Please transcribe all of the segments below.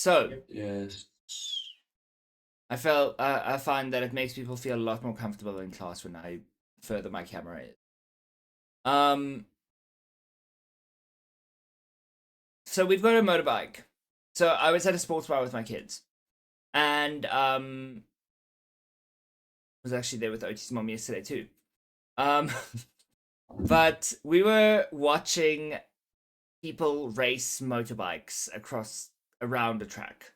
So Yes. I find that it makes people feel a lot more comfortable in class when I further my camera is. So we've got a motorbike. So I was at a sports bar with my kids, and was actually there with Otis' mom yesterday too. But we were watching people race motorbikes around a track.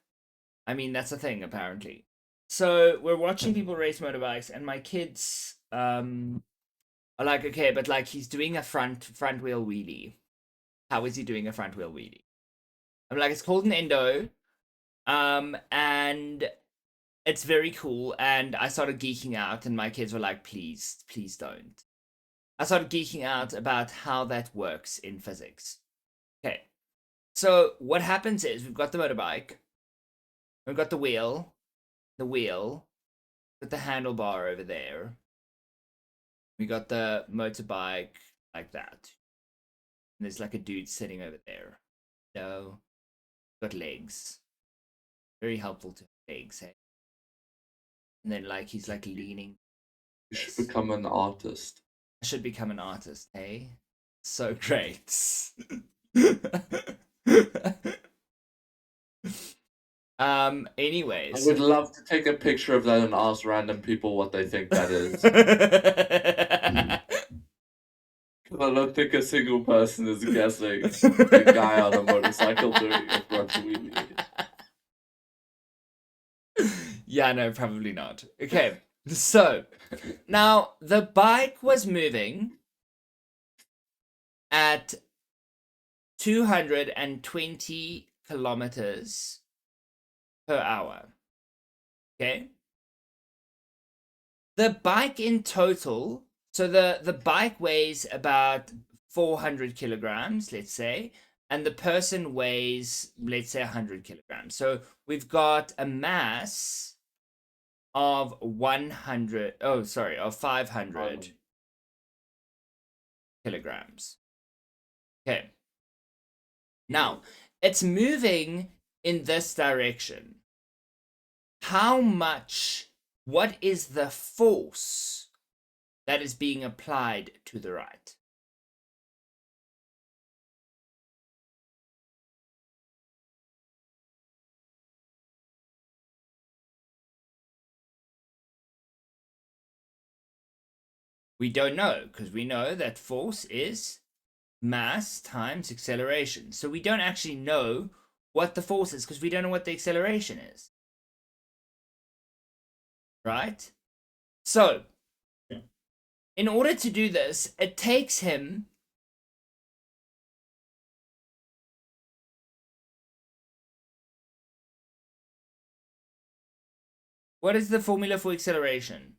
I mean, that's a thing apparently. So we're watching people race motorbikes, and my kids are like, okay, but like he's doing a front wheel wheelie. How is he doing a front wheel wheelie? I'm like, it's called an endo, and it's very cool. And I started geeking out, and my kids were like, please, please don't. I started geeking out about how that works in physics. Okay, so what happens is we've got the motorbike, we've got the wheel, with the handlebar over there. We got the motorbike like that. And there's like a dude sitting over there. So, got legs. Very helpful to legs, hey? And then like he's like leaning. You should become an artist. I should become an artist, hey? So great. I Anyways. would love to take a picture of that and ask random people what they think that is. I don't think a single person is guessing the guy on a motorcycle doing a front wheelie. Yeah, no, probably not. Okay, so now the bike was moving at 220 kilometers per hour. Okay. The bike in total, so the bike weighs about 400 kilograms, let's say, and the person weighs, let's say, 100 kilograms. So we've got a mass of 500 kilograms. Okay. Now, it's moving in this direction. What is the force that is being applied to the right? We don't know, because we know that force is mass times acceleration. So we don't actually know what the force is, because we don't know what the acceleration is. Right? So, in order to do this, it takes him what is the formula for acceleration?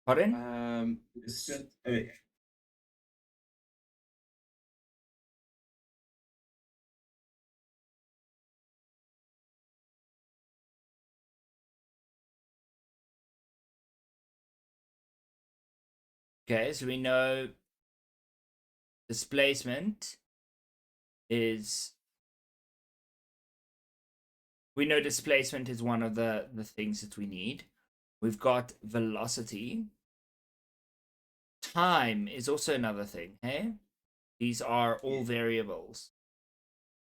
Pardon? It's Okay, so we know displacement is one of the things that we need. We've got velocity. Time is also another thing, hey? These are all variables.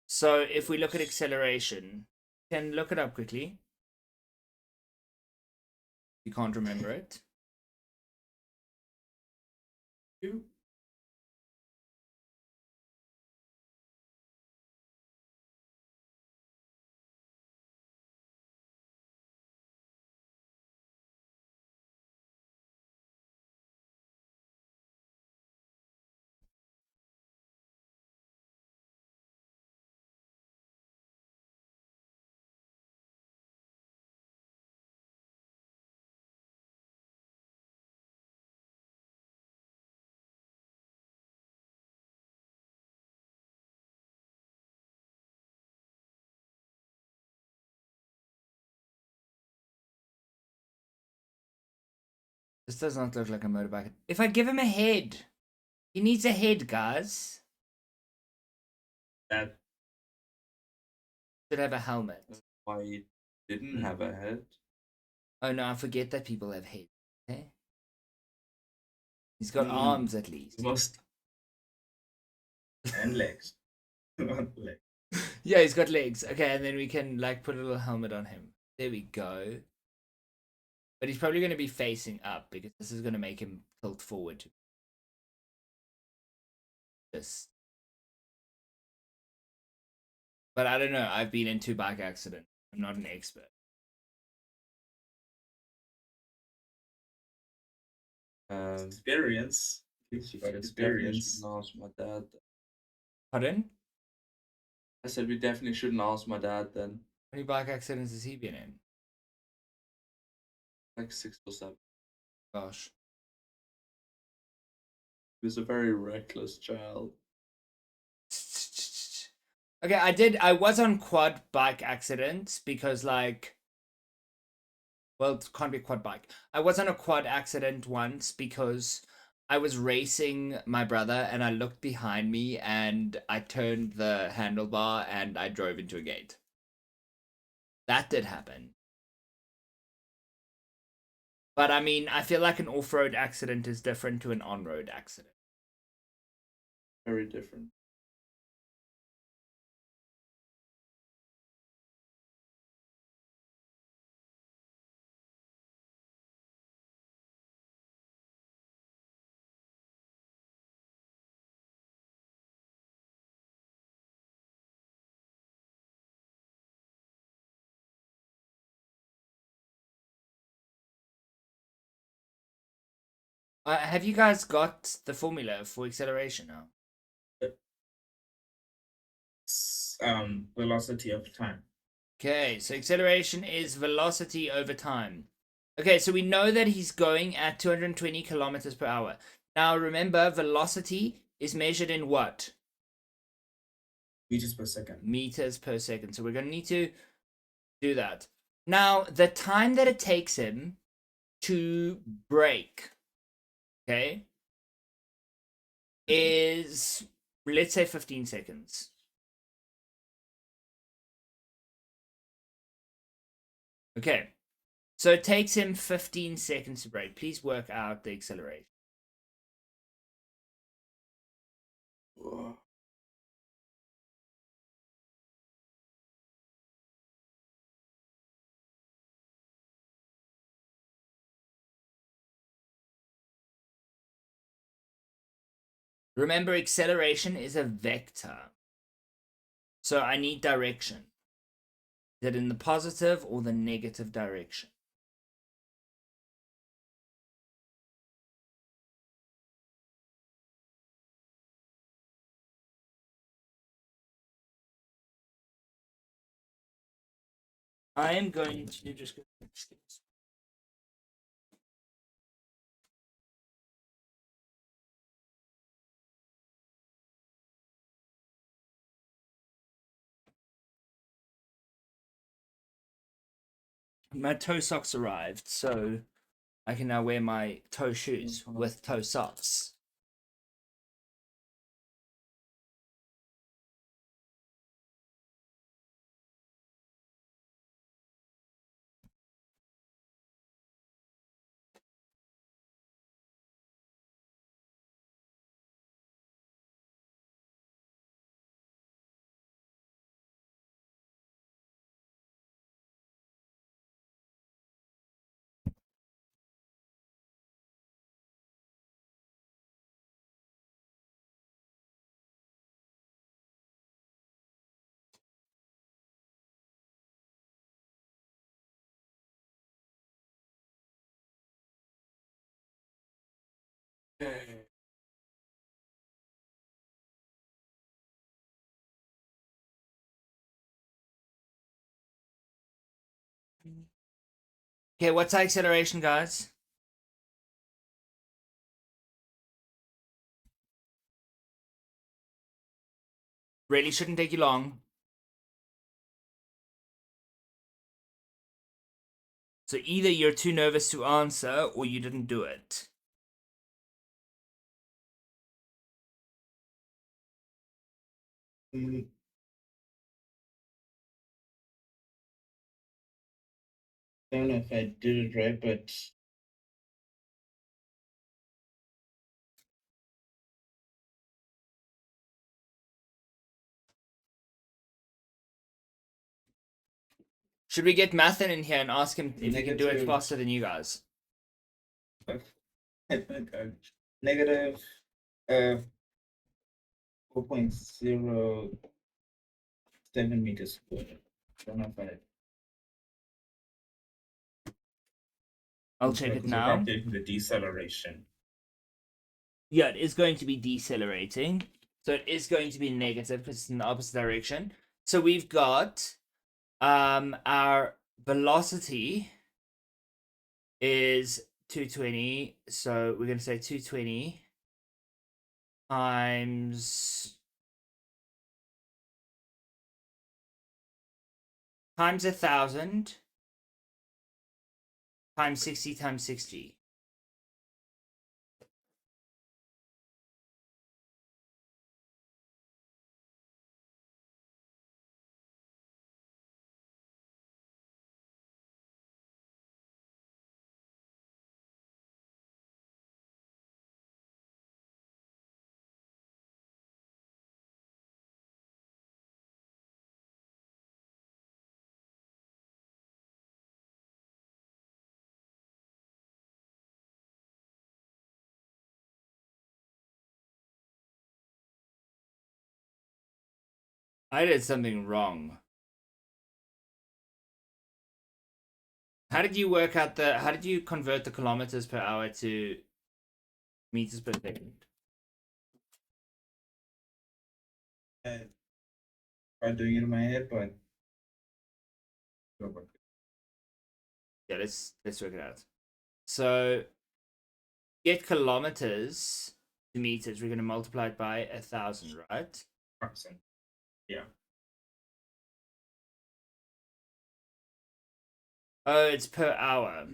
So if we look at acceleration, can look it up quickly. You can't remember it. This does not look like a motorbike. If I give him a head, he needs a head, guys. That Should have a helmet. Why he didn't have a head? Oh no, I forget that people have heads. Okay? He's got Mm. arms at least. must and legs. Not legs. Yeah, he's got legs. Okay, and then we can like put a little helmet on him. There we go. But he's probably going to be facing up because this is going to make him tilt forward. This. But I don't know. I've been in 2 bike accidents. I'm not an expert. Experience. At least you got experience. Definitely shouldn't ask my dad. Pardon? I said we definitely shouldn't ask my dad then. How many bike accidents has he been in? Like 6 or 7. Gosh. He was a very reckless child. Okay, I was on quad bike accidents because like, well, it can't be a quad bike. I was on a quad accident once because I was racing my brother and I looked behind me and I turned the handlebar and I drove into a gate. That did happen. But I mean, I feel like an off-road accident is different to an on-road accident. Very different. Have you guys got the formula for acceleration now? Velocity of time. Okay, so acceleration is velocity over time. Okay, so we know that he's going at 220 kilometers per hour. Now remember, velocity is measured in what? Meters per second. Meters per second. So we're going to need to do that. Now, the time that it takes him to brake, okay, is, let's say 15 seconds. Okay, so it takes him 15 seconds to brake. Please work out the acceleration. Whoa. Remember, acceleration is a vector. So I need direction. Is it in the positive or the negative direction? I am going to just go. My toe socks arrived, so I can now wear my toe shoes with toe socks. Okay. Okay, what's our acceleration, guys? Really shouldn't take you long. So either you're too nervous to answer or you didn't do it. Mm. I don't know if I did it right, but Should we get Mathen in here and ask him if he can do it Negative. faster than you guys? negative 4.07 meters squared. Don't know if I I'll check it because we're now. calculating the deceleration. Yeah, it is going to be decelerating. So it is going to be negative because it's in the opposite direction. So we've got our velocity is 220. So we're going to say 220 times 1,000 times 60 times 60. I did something wrong. How did you work out how did you convert the kilometers per hour to meters per second? I tried doing it in my head, but Yeah, let's work it out. So get kilometers to meters, we're gonna multiply it by 1,000, right? yeah. Oh, it's per hour.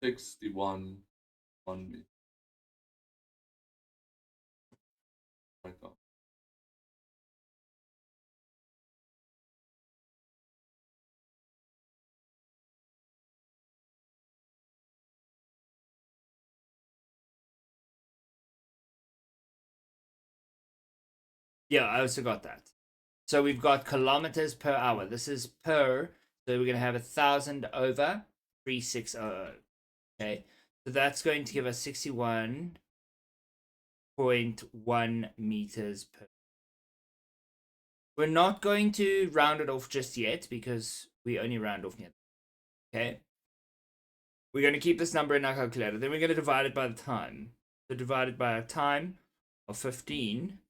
61 1 meter. My God. Yeah, I also got that. So we've got kilometers per hour. This is per, so we're gonna have 1,000 over 3,600. Okay, so that's going to give us 61.1 meters per. We're not going to round it off just yet because we only round off near. Okay. We're going to keep this number in our calculator. Then we're going to divide it by the time. So divided by a time of 15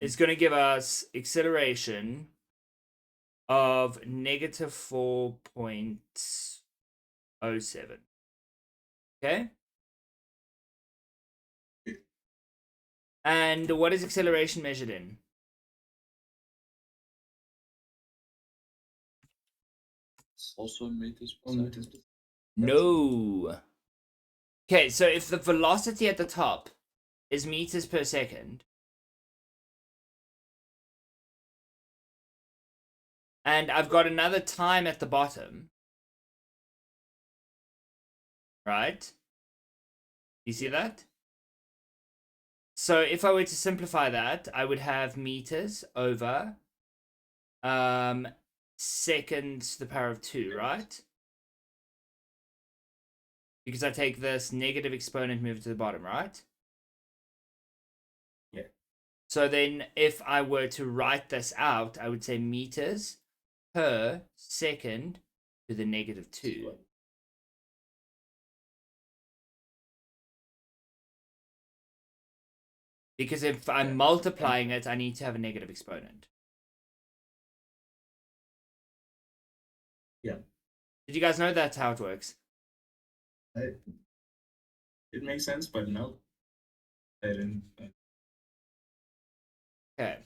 is going to give us acceleration of negative 4.07. Okay. And what is acceleration measured in? Also meters per Only second. just No. Okay, so if the velocity at the top is meters per second, and I've got another time at the bottom, right? You see that? So if I were to simplify that, I would have meters over seconds to the power of 2, right? Because I take this negative exponent, move it to the bottom, right? Yeah. So then if I were to write this out, I would say meters per second to the negative 2. Because if I'm multiplying it, I need to have a negative exponent. Yeah. Did you guys know that's how it works? It makes sense, but no. I didn't. Okay.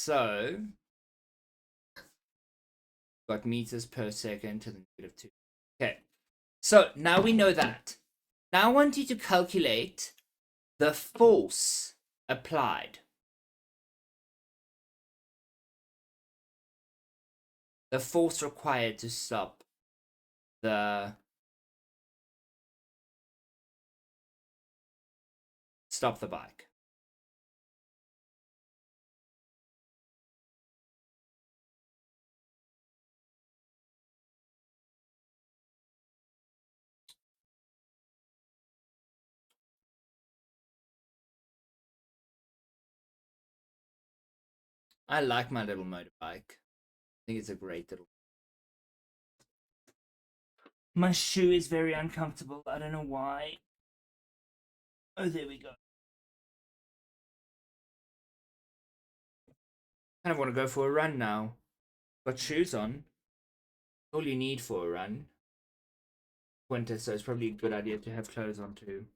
So got meters per second to the -2. Okay. So now we know that. Now I want you to calculate the force applied. The force required to stop the bike. I like my little motorbike. I think it's a great little. My shoe is very uncomfortable. I don't know why. Oh, there we go. Kind of want to go for a run now. Got shoes on. All you need for a run. Winter, so it's probably a good idea to have clothes on too.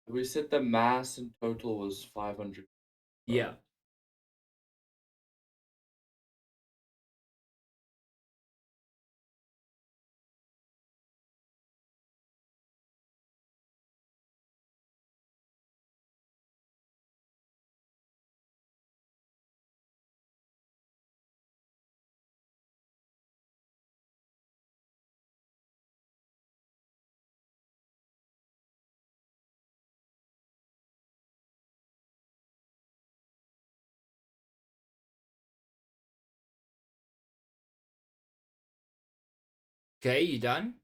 We said the mass in total was 500. Yeah. Okay, you done?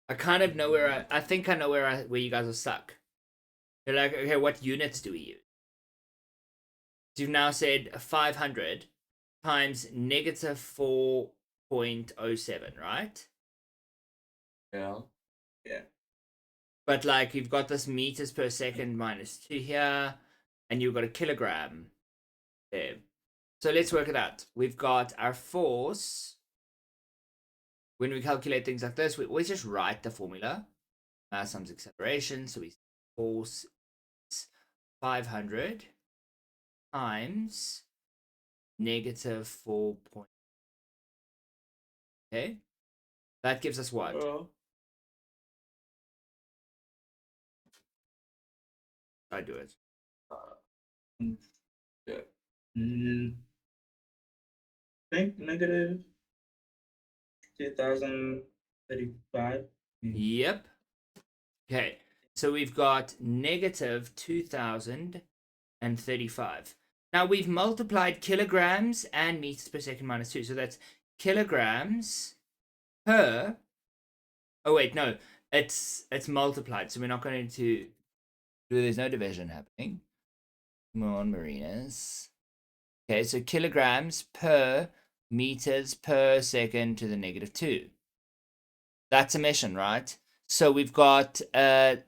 I kind of know where I think I know where you guys are stuck. You're like, okay, what units do we use? You've now said 500 times negative 4.07, right? Yeah. Yeah. But like you've got this meters per second -2 here, and you've got a kilogram there. So let's work it out. We've got our force. When we calculate things like this, we always just write the formula. Mass times acceleration. So we force is 500 times negative 4. Okay, that gives us what? I do it. Yeah. Think negative 2035. Yep. Okay, so we've got negative 2035. Now we've multiplied kilograms and meters per second -2. So that's kilograms per. Oh wait, no, it's multiplied. So we're not going to. There's no division happening. Come on, Marinas. Okay, so kilograms per meters per second to the -2. That's emission, right? So we've got a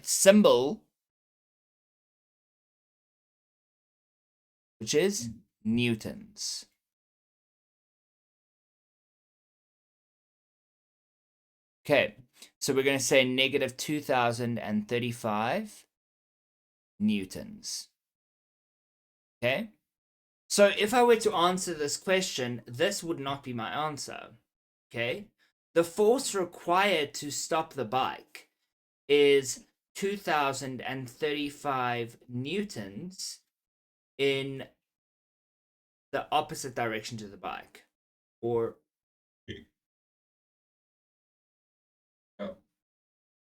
symbol, which is newtons. Okay, so we're going to say negative 2035 newtons. Okay, so if I were to answer this question, this would not be my answer. Okay, the force required to stop the bike is 2035 newtons in the opposite direction to the bike, or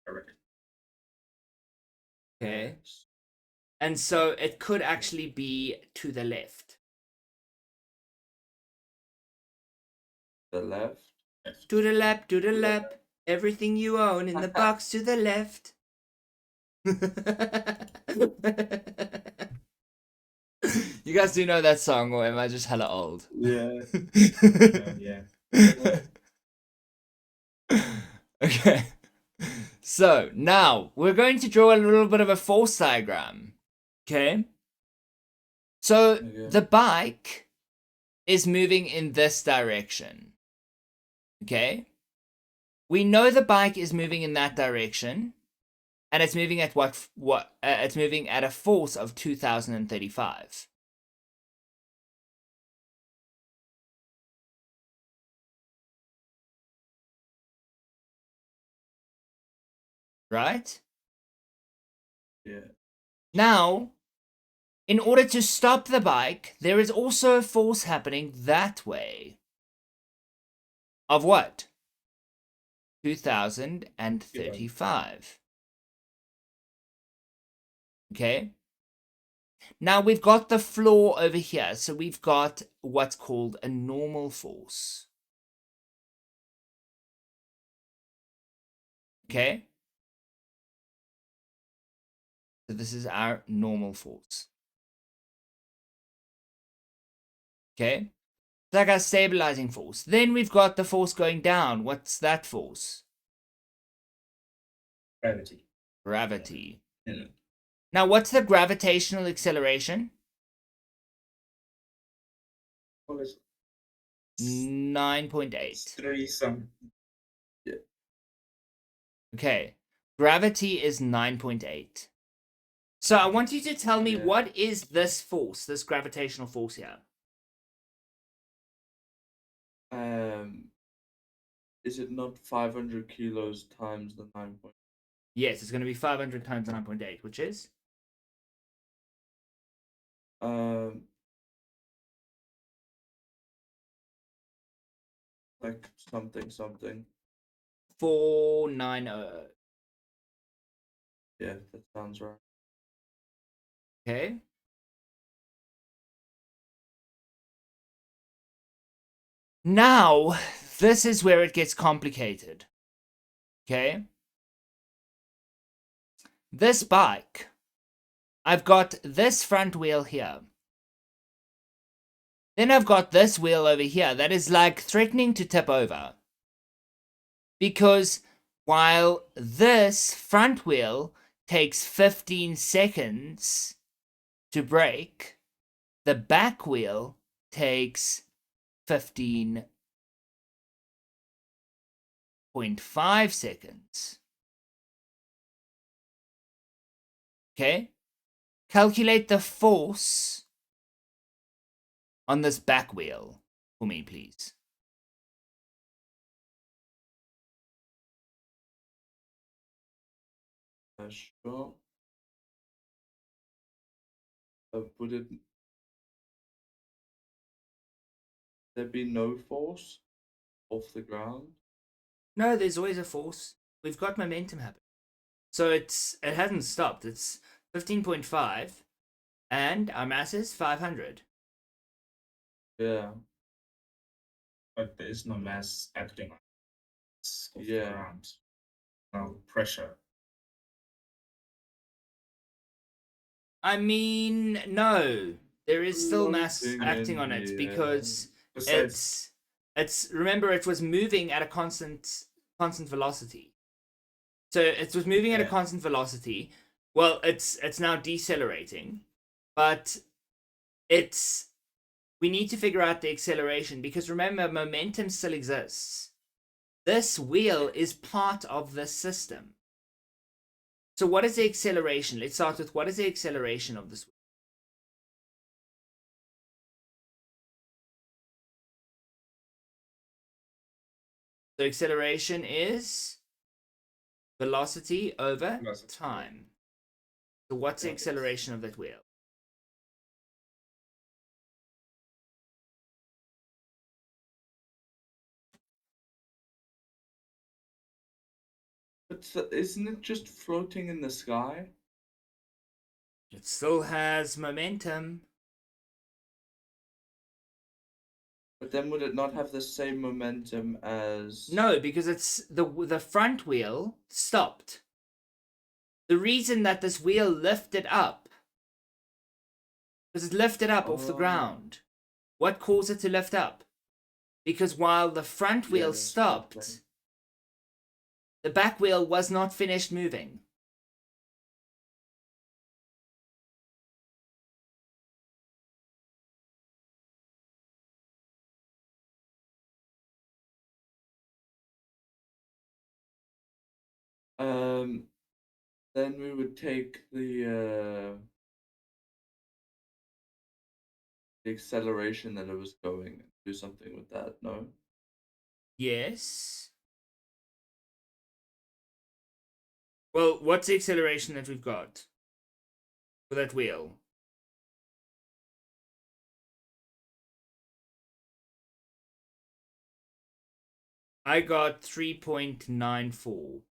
Correct. okay, and so it could actually be to the left. The left. To the left, to the left. Everything you own in the box to the left. You guys do know that song, or am I just hella old? Yeah. Yeah. Okay. So now we're going to draw a little bit of a force diagram. Okay. So Okay. the bike is moving in this direction. Okay. We know the bike is moving in that direction, and it's moving at it's moving at a force of 2035. Right? Yeah. Now, in order to stop the bike, there is also a force happening that way. Of what? 2035. Okay? Now we've got the floor over here, so we've got what's called a normal force. Okay? So this is our normal force. Okay? It's like our stabilizing force. Then we've got the force going down. What's that force? Gravity. Gravity. Yeah. Now, what's the gravitational acceleration? What is 9.8. 3 some? Okay. Gravity is 9.8. So I want you to tell me, Yeah. what is this force, this gravitational force here? Is it not 500 kilos times the 9 point? Yes, it's going to be 500 times 9.8, which is? Like something. 490. Yeah, that sounds right. Okay. Now, this is where it gets complicated. Okay. This bike, I've got this front wheel here. Then I've got this wheel over here that is like threatening to tip over. Because while this front wheel takes 15 seconds to brake, the back wheel takes 15.5 seconds. Okay? Calculate the force on this back wheel for me, please. Sure. Would there be no force off the ground? No, there's always a force. We've got momentum happening. So it hasn't stopped. It's 15.5 and our mass is 500. Yeah. But there is no mass acting on it. It's off the Yeah. ground. No pressure. I mean, no. There is still mass Floating acting in on it the because Besides, it's remember, it was moving at a constant velocity. So it was moving at a Yeah. constant velocity. Well, it's now decelerating, but we need to figure out the acceleration, because remember, momentum still exists. This wheel is part of the system. So what is the acceleration? Let's start with, what is the acceleration of this wheel? The acceleration is velocity over Velocity. time. So what's the Yeah. acceleration of that wheel? But isn't it just floating in the sky? It still has momentum. But then would it not have the same momentum as? No, because it's the front wheel stopped. The reason that this wheel lifted up was it lifted up off the Oh. ground. What caused it to lift up? Because while the front wheel there's stopped, something. the back wheel was not finished moving. Then we would take the acceleration that it was going and do something with that. No. Yes. Well, what's the acceleration that we've got for that wheel? I got 3.94.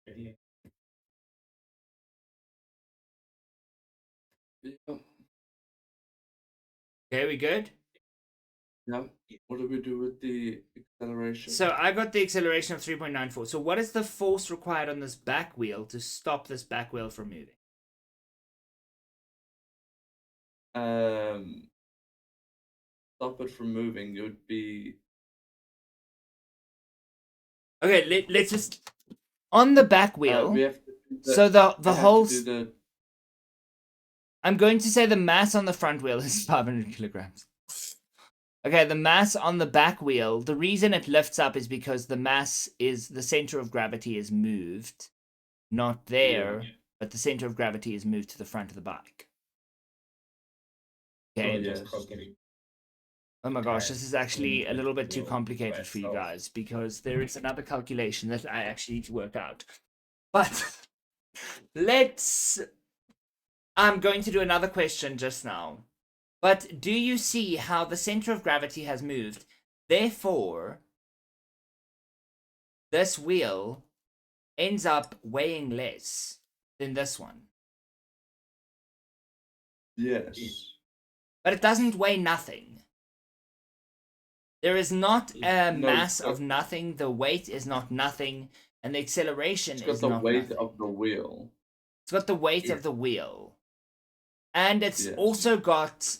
Yeah. Yeah. Okay, we good? Yeah. What do we do with the acceleration? So I got the acceleration of 3.94. So what is the force required on this back wheel to stop this back wheel from moving? Stop it from moving. It would be. Okay, let's just on the back wheel. We have to do the, So the we have whole to do the. I'm going to say the mass on the front wheel is 500 kilograms. Okay, the mass on the back wheel, the reason it lifts up is because the mass is the center of gravity is moved, not there, but the center of gravity is moved to the front of the bike. Okay. yes. Oh my gosh, this is actually a little bit too complicated for you guys because there is another calculation that I actually need to work out. But I'm going to do another question just now. But do you see how the center of gravity has moved? Therefore, this wheel ends up weighing less than this one. Yes. But it doesn't weigh nothing. There is not a No, mass of nothing, the weight is not nothing, and the acceleration It's got is the not weight nothing. of the wheel. It's got the weight Yeah. of the wheel. And it's Yes. also got...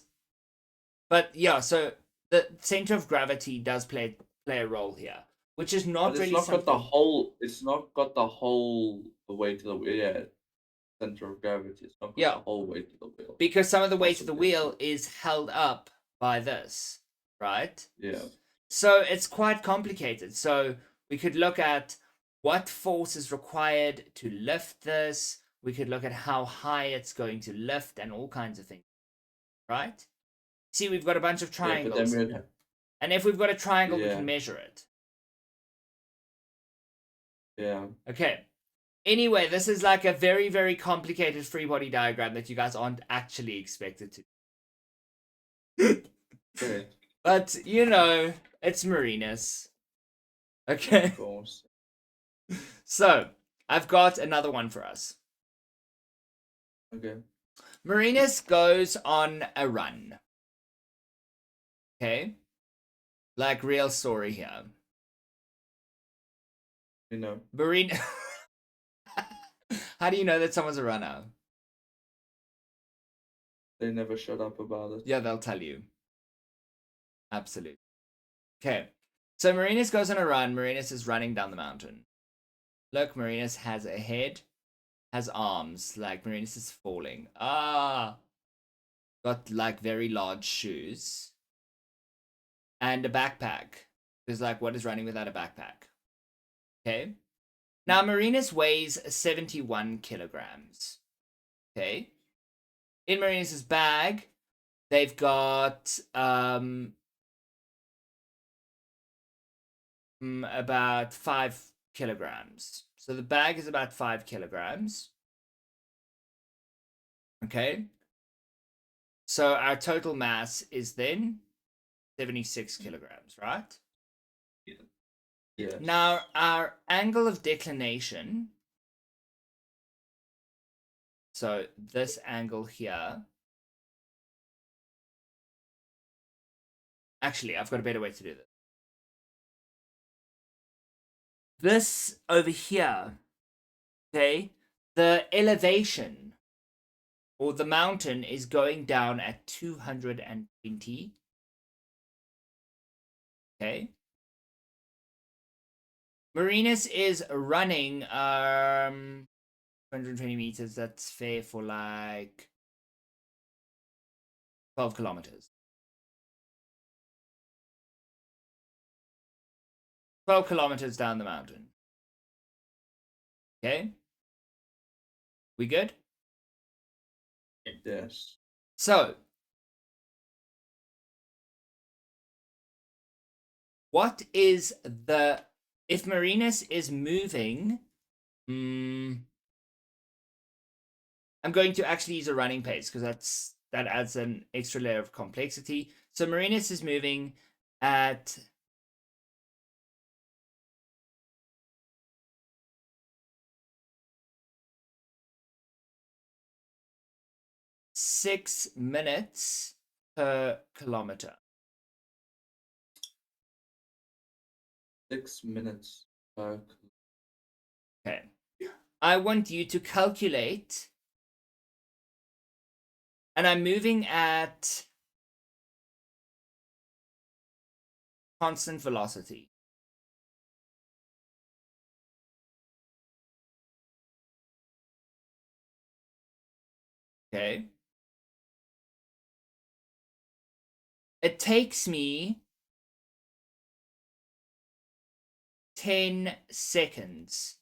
But yeah, so the center of gravity does play a role here, which is not But really it's not something... got the whole. It's not got the whole weight of the wheel. Yeah, center of gravity. It's not got Yeah. the whole weight of the wheel. Because some of the weight of the Possibly. wheel is held up by this, right? Yeah. So it's quite complicated. So we could look at what force is required to lift this. We could look at how high it's going to lift and all kinds of things, right? See, we've got a bunch of Yeah, but triangles. then we'd have, And if we've got a triangle, we Yeah. can measure it. yeah. Okay. Anyway, this is like a very, very complicated free body diagram that you guys aren't actually expected to. Okay. But, you know, it's Marinus. Okay. Of course. So, I've got another one for us. Okay. Marinus goes on a run. Okay? Like, real story here. You know. Marinus... How do you know that someone's a runner? They never shut up about it. Yeah, they'll tell you. Absolutely. Okay. So Marinus goes on a run. Marinus is running down the mountain. Look, Marinus has a head, has arms, like Marinus is falling. Ah! Got like very large shoes. And a backpack. Because like, what is running without a backpack? Okay? Now, Marinus weighs 71 kilograms. Okay. In Marinus's bag, they've got about 5 kilograms. So the bag is about 5 kilograms. Okay. So our total mass is then 76 kilograms, right? Yes. Now, our angle of declination, so this angle here. Actually, I've got a better way to do this. This over here, okay, the elevation or the mountain is going down at 220. Okay. Marinus is running 220 meters. That's fair for like 12 kilometers. 12 kilometers down the mountain. Okay. We good? Yes. So, what is the, if Marinus is moving, I'm going to actually use a running pace because that adds an extra layer of complexity. So Marinus is moving at 6 minutes per kilometer. 6 minutes per. Okay. I want you to calculate, and I'm moving at constant velocity. Okay. It takes me 10 seconds.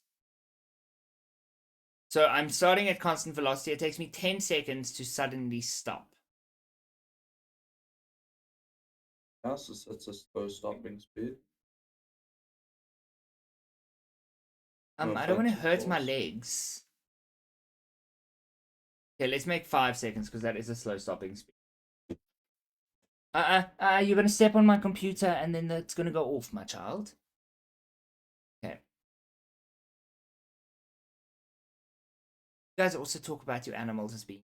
So I'm starting at constant velocity. It takes me 10 seconds to suddenly stop. So that's a slow stopping speed. No I don't want to offense, of hurt my course. legs. Okay, let's make 5 seconds because that is a slow stopping speed. You're gonna step on my computer and then that's gonna go off, my child. Okay. You guys also talk about your animals as being.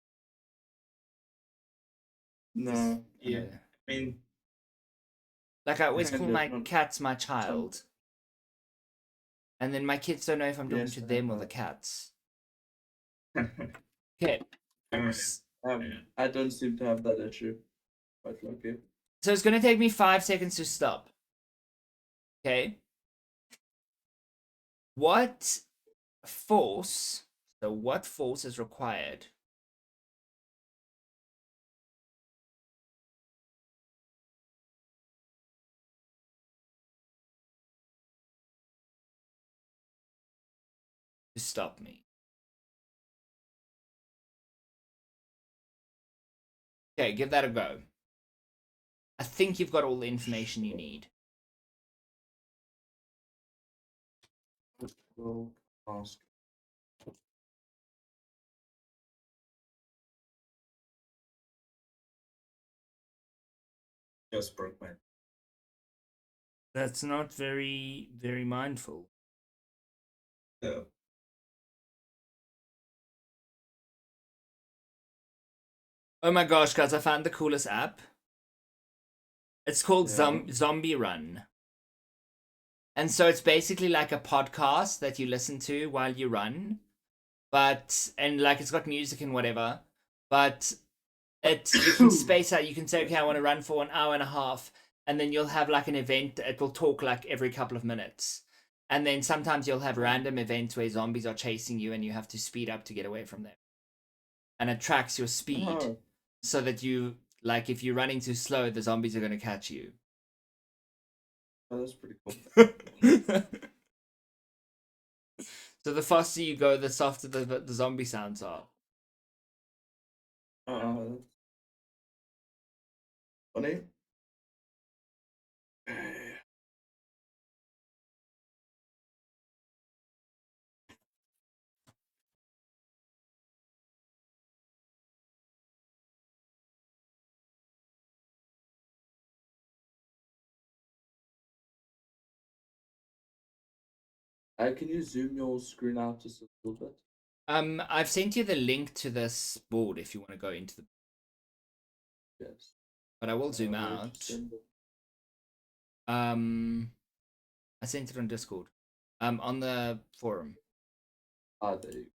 No. Yeah. I mean, Like I always Kind call of, my but cats my child. And then my kids don't know if I'm talking Yes, to I them or know. the cats. Okay. I don't seem to have that issue. Quite lucky. So it's gonna take me 5 seconds to stop. Okay. What force is required to stop me? Okay, give that a go. I think you've got all the information you need. We'll ask. just broke my. That's not very, very mindful. So, Oh my gosh, guys, I found the coolest app. It's called Yeah. Zombie Run. And so it's basically like a podcast that you listen to while you run. And like it's got music and whatever. But you can space out, you can say, okay, I want to run for an hour and a half. And then you'll have like an event, it will talk like every couple of minutes. And then sometimes you'll have random events where zombies are chasing you and you have to speed up to get away from them. And it tracks your speed Oh, so that you, like, if you're running too slow, the zombies are going to catch you. that's pretty cool. So the faster you go, the softer the zombie sounds are. Funny. Can you zoom your screen out just a little bit? I've sent you the link to this board if you want to go into the. Yes. But I will zoom Where to out. send it? I sent it on Discord. On the forum. Ah, there you go.